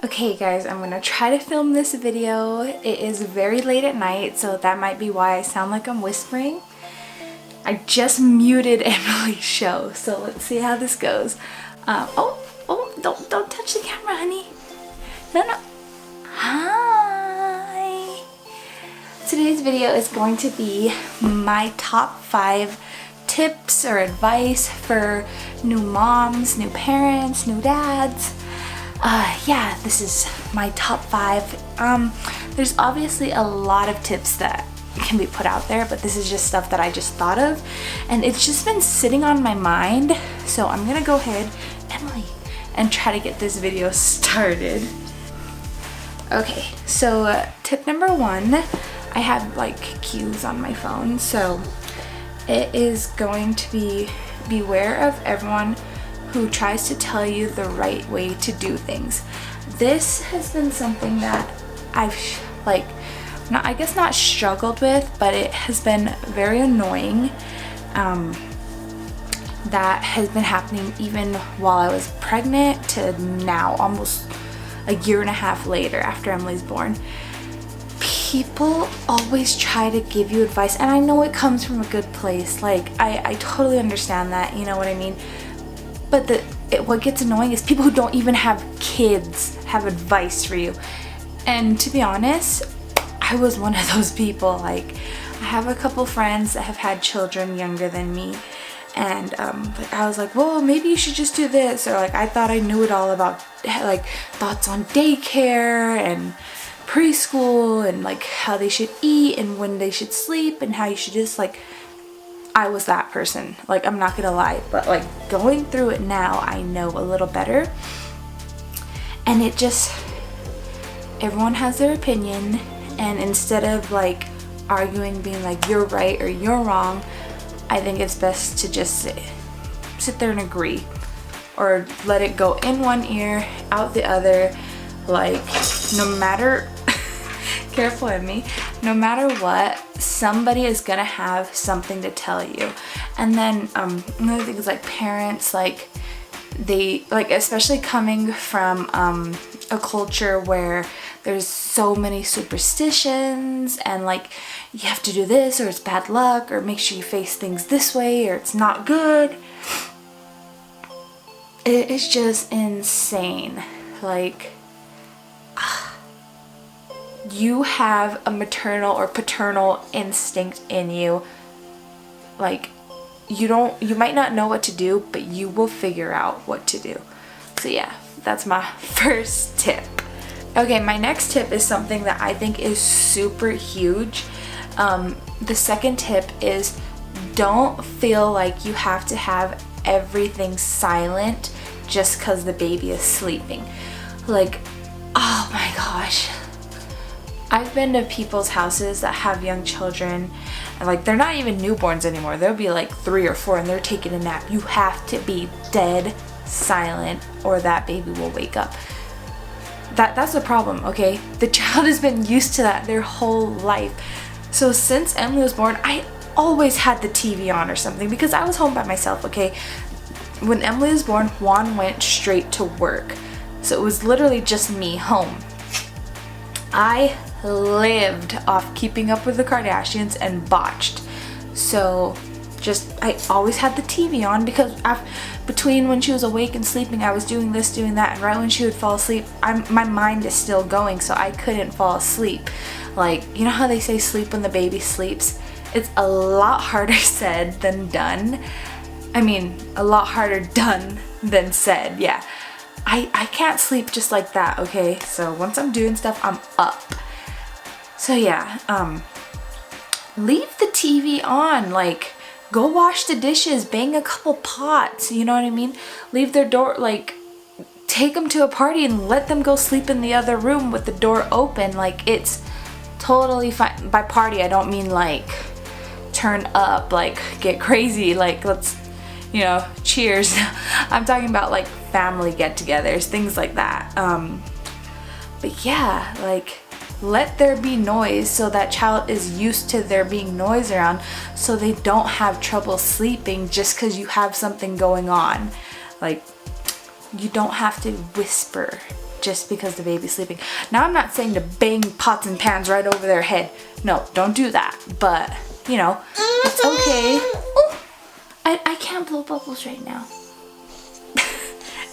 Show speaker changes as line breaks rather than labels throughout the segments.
Okay guys, I'm gonna try to film this video. It is very late at night, so that might be why I sound like I'm whispering. I just muted Emily's show, so let's see how this goes. Don't touch the camera, honey. No. Hi. Today's video is going to be my top 5 tips or advice for new moms, new parents, new dads. Yeah, this is my top 5. There's obviously a lot of tips that can be put out there, but this is just stuff that I just thought of, and it's just been sitting on my mind, so I'm gonna go ahead, Emily, and try to get this video started. Okay, so tip number 1, I have like cues on my phone, so it is going to be beware of everyone who tries to tell you the right way to do things. This has been something that I've I guess not struggled with, but it has been very annoying. That has been happening even while I was pregnant to now, almost a year and a half later after Emily's born. People always try to give you advice, and I know it comes from a good place. Like, I totally understand that, you know what I mean? But what gets annoying is people who don't even have kids have advice for you. And to be honest, I was one of those people. Like, I have a couple friends that have had children younger than me, and I was like, well, maybe you should just do this, or like I thought I knew it all about like thoughts on daycare and preschool and like how they should eat and when they should sleep and how you should just like. I was that person, like, I'm not gonna lie, but like going through it now, I know a little better, and it just, everyone has their opinion, and instead of like arguing, being like you're right or you're wrong, I think it's best to just sit there and agree, or let it go in one ear, out the other. Like, no matter careful with me, no matter what, somebody is gonna have something to tell you. And then another thing is like parents, like they, like, especially coming from a culture where there's so many superstitions and like you have to do this or it's bad luck, or make sure you face things this way or it's not good. It is just insane. Like, you have a maternal or paternal instinct in you. Like, you might not know what to do, but you will figure out what to do. So yeah, that's my first tip. Okay, my next tip is something that I think is super huge. The second tip is, don't feel like you have to have everything silent just because the baby is sleeping. Like, oh my gosh. I've been to people's houses that have young children, and like they're not even newborns anymore. They'll be like 3 or 4 and they're taking a nap. You have to be dead silent or that baby will wake up. That's the problem, okay? The child has been used to that their whole life. So since Emily was born, I always had the TV on or something because I was home by myself, okay? When Emily was born, Juan went straight to work. So it was literally just me home. I lived off Keeping Up with the Kardashians and Botched. So I always had the TV on because between when she was awake and sleeping, I was doing this, doing that, and right when she would fall asleep, my mind is still going, so I couldn't fall asleep. Like, you know how they say sleep when the baby sleeps? It's a lot harder said than done. I mean, a lot harder done than said, yeah. I can't sleep just like that, okay? So once I'm doing stuff, I'm up. So yeah, leave the TV on. Like, go wash the dishes, bang a couple pots, you know what I mean? Leave their door, like, take them to a party and let them go sleep in the other room with the door open. Like, it's totally fine. By party, I don't mean like turn up, like get crazy, like let's, you know, cheers. I'm talking about like family get-togethers, things like that. But yeah, like, let there be noise so that child is used to there being noise around, so they don't have trouble sleeping just because you have something going on. Like, you don't have to whisper. just because the baby's sleeping. Now I'm not saying to bang pots and pans right over their head. No, don't do that. But, you know, it's okay. Ooh, I can't blow bubbles right now.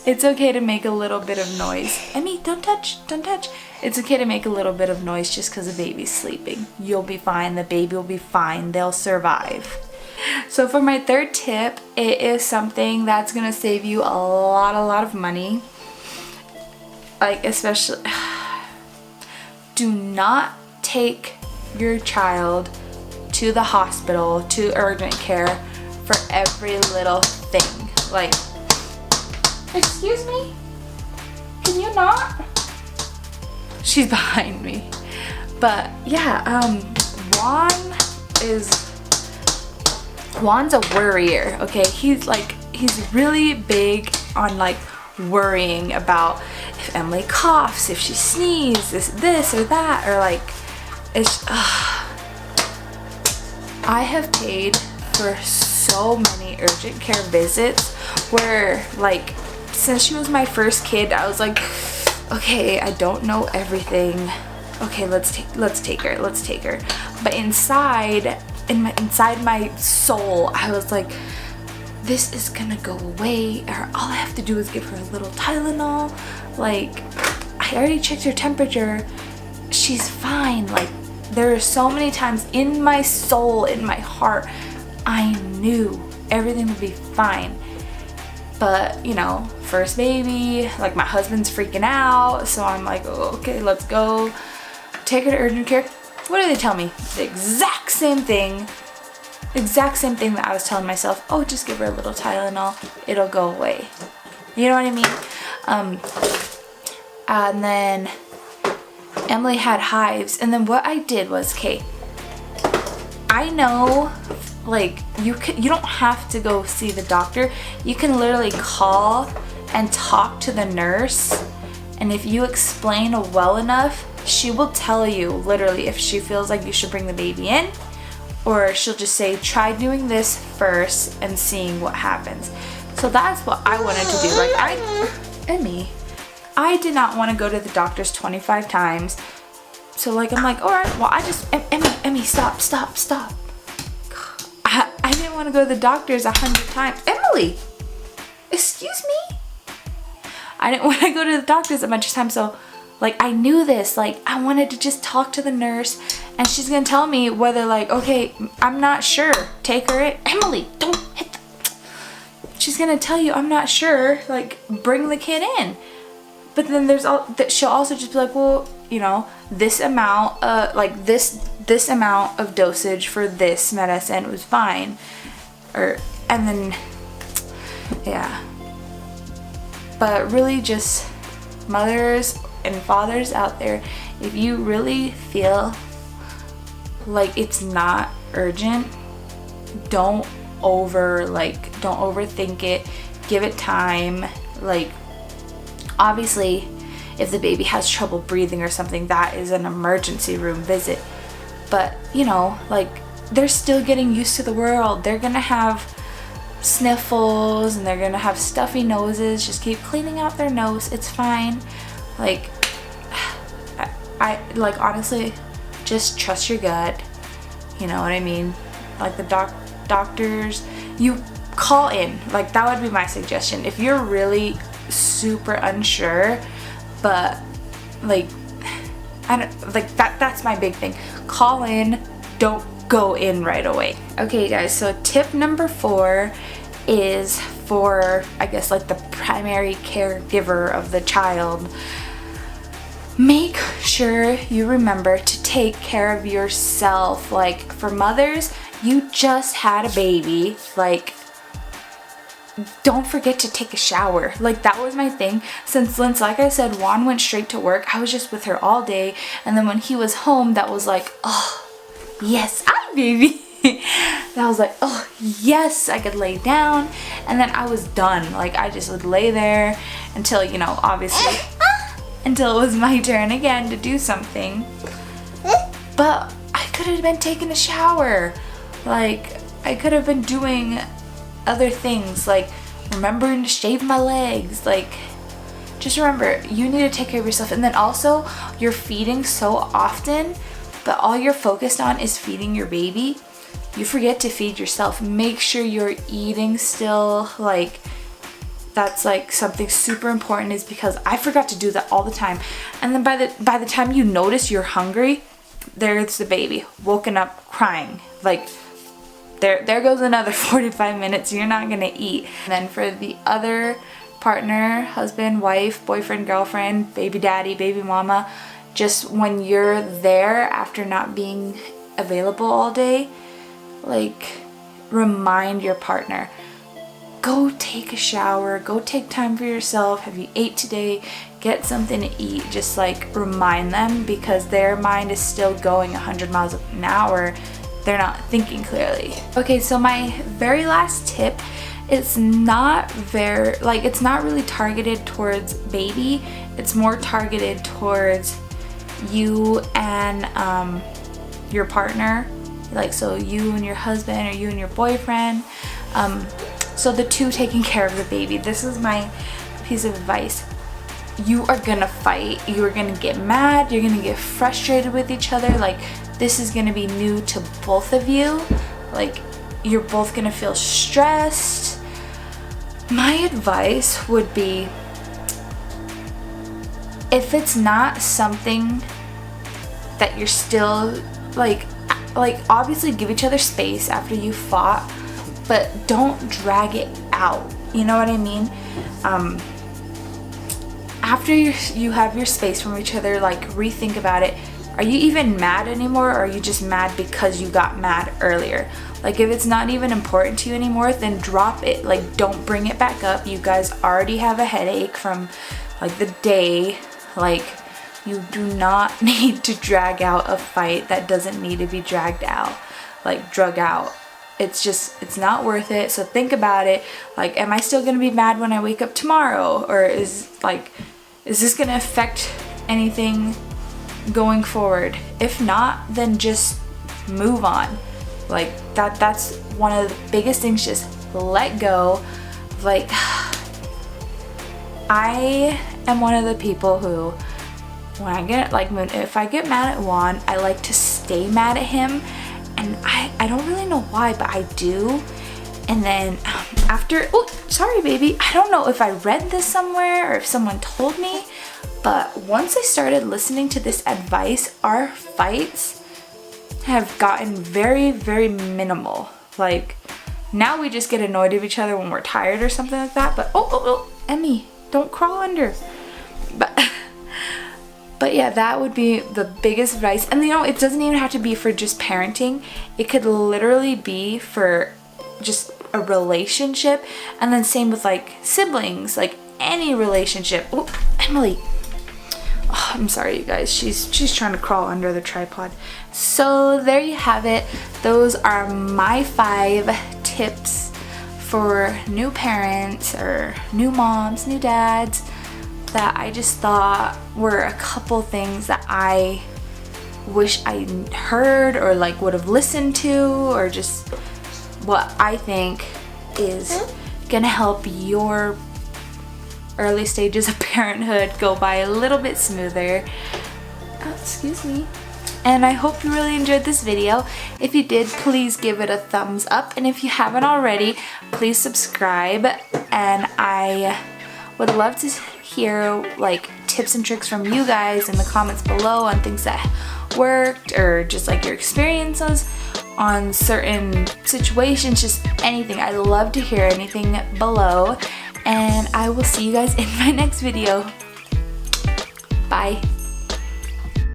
It's okay to make a little bit of noise. Emmy, don't touch, don't touch. It's okay to make a little bit of noise just because the baby's sleeping. You'll be fine, the baby will be fine, they'll survive. So for my third tip, it is something that's gonna save you a lot of money. Like, especially, do not take your child to the hospital, to urgent care for every little thing. Like, excuse me? Can you not? She's behind me. But yeah, Juan's a worrier, okay? He's really big on like worrying about if Emily coughs, if she sneezes, this or that, or like, it's, I have paid for so many urgent care visits where, like, since she was my first kid, I was like, okay, I don't know everything. Okay, let's take her. But inside my soul, I was like, this is gonna go away, or all I have to do is give her a little Tylenol. Like, I already checked her temperature. She's fine. Like, there are so many times in my soul, in my heart, I knew everything would be fine. But, you know, first baby, like, my husband's freaking out, so I'm like, oh, okay, let's go. Take her to urgent care. What do they tell me? The exact same thing that I was telling myself. Oh, just give her a little Tylenol, it'll go away. You know what I mean? And then Emily had hives, and then what I did was, okay, I know, like, you don't have to go see the doctor. You can literally call and talk to the nurse, and if you explain well enough, she will tell you literally if she feels like you should bring the baby in, or she'll just say, try doing this first and seeing what happens. So that's what I wanted to do. Like, I did not want to go to the doctors 25 times. So like, I'm like, all right, well, Emmy, stop. I didn't want to go to the doctors 100 times. Emily, excuse me? I didn't want to go to the doctors a bunch of times, so like, I knew this. Like, I wanted to just talk to the nurse, and she's gonna tell me whether, like, okay, I'm not sure, take her in. Emily, don't hit the... She's gonna tell you, I'm not sure, like, bring the kid in. But then there's all that, she'll also just be like, well, you know, this amount, like this amount of dosage for this medicine was fine, and then, yeah. But really, just mothers and fathers out there, if you really feel like it's not urgent, don't overthink it. Give it time. Like, obviously, if the baby has trouble breathing or something, that is an emergency room visit. But, you know, like, they're still getting used to the world. They're gonna have sniffles and they're gonna have stuffy noses. Just keep cleaning out their nose. It's fine. Like, I like, honestly, just trust your gut. You know what I mean? Like, the doctors, you call in. Like, that would be my suggestion. If you're really super unsure, but like, I don't, like, that's my big thing. Call in, don't go in right away. Okay guys, so tip number 4 is for, I guess, like, the primary caregiver of the child. Make sure you remember to take care of yourself. Like, for mothers, you just had a baby, like, don't forget to take a shower. Like, that was my thing. Since like I said, Juan went straight to work, I was just with her all day, and then when he was home, that was like, oh yes, hi baby. That was like, oh yes, I could lay down, and then I was done. Like, I just would lay there until, you know, obviously until it was my turn again to do something. But I could have been taking a shower. Like, I could have been doing other things, like remembering to shave my legs. Like, just remember, you need to take care of yourself. And then also, you're feeding so often, but all you're focused on is feeding your baby. You forget to feed yourself. Make sure you're eating still. Like, that's like something super important, is because I forgot to do that all the time. And then by the time you notice you're hungry, there's the baby woken up crying. Like, there goes another 45 minutes. You're not gonna eat. And then for the other partner, husband, wife, boyfriend, girlfriend, baby daddy, baby mama, just when you're there after not being available all day, like, remind your partner, go take a shower, go take time for yourself. Have you ate today? Get something to eat. Just like remind them, because their mind is still going 100 miles an hour. They're not thinking clearly. Okay, so my very last tip, it's not really targeted towards baby. It's more targeted towards you and your partner. Like, so you and your husband, or you and your boyfriend. So the two taking care of the baby. This is my piece of advice. You are gonna fight. You are gonna get mad. You're gonna get frustrated with each other. Like, this is gonna be new to both of you. Like, you're both gonna feel stressed. My advice would be, if it's not something that you're still like obviously give each other space after you fought, but don't drag it out. You know what I mean? After you have your space from each other, like, rethink about it. Are you even mad anymore, or are you just mad because you got mad earlier? Like, if it's not even important to you anymore, then drop it. Like, don't bring it back up. You guys already have a headache from like the day. Like, you do not need to drag out a fight that doesn't need to be dragged out, like drug out. It's not worth it. So think about it. Like, am I still gonna be mad when I wake up tomorrow? Or is this gonna affect anything going forward? If not, then just move on. Like, that's one of the biggest things. Just let go. Like, I am one of the people who, when I get, like, if I get mad at Juan, I like to stay mad at him. And I don't really know why, but I do. And then after, oh, sorry baby, I don't know if I read this somewhere or if someone told me, but once I started listening to this advice, our fights have gotten very, very minimal. Like, now we just get annoyed at each other when we're tired or something like that. But oh, Emmy, don't crawl under. But yeah, that would be the biggest advice. And you know, it doesn't even have to be for just parenting. It could literally be for just a relationship. And then same with like siblings, like any relationship. Oh, Emily. Oh, I'm sorry you guys. She's trying to crawl under the tripod. So there you have it. Those are my 5 tips for new parents or new moms, new dads, that I just thought were a couple things that I wish I heard or like would have listened to, or just what I think is gonna help your early stages of parenthood go by a little bit smoother. Oh, excuse me. And I hope you really enjoyed this video. If you did, please give it a thumbs up, and if you haven't already, please subscribe. And I would love to hear like tips and tricks from you guys in the comments below on things that worked, or just like your experiences on certain situations, just anything. I love to hear anything below, and I will see you guys in my next video. Bye.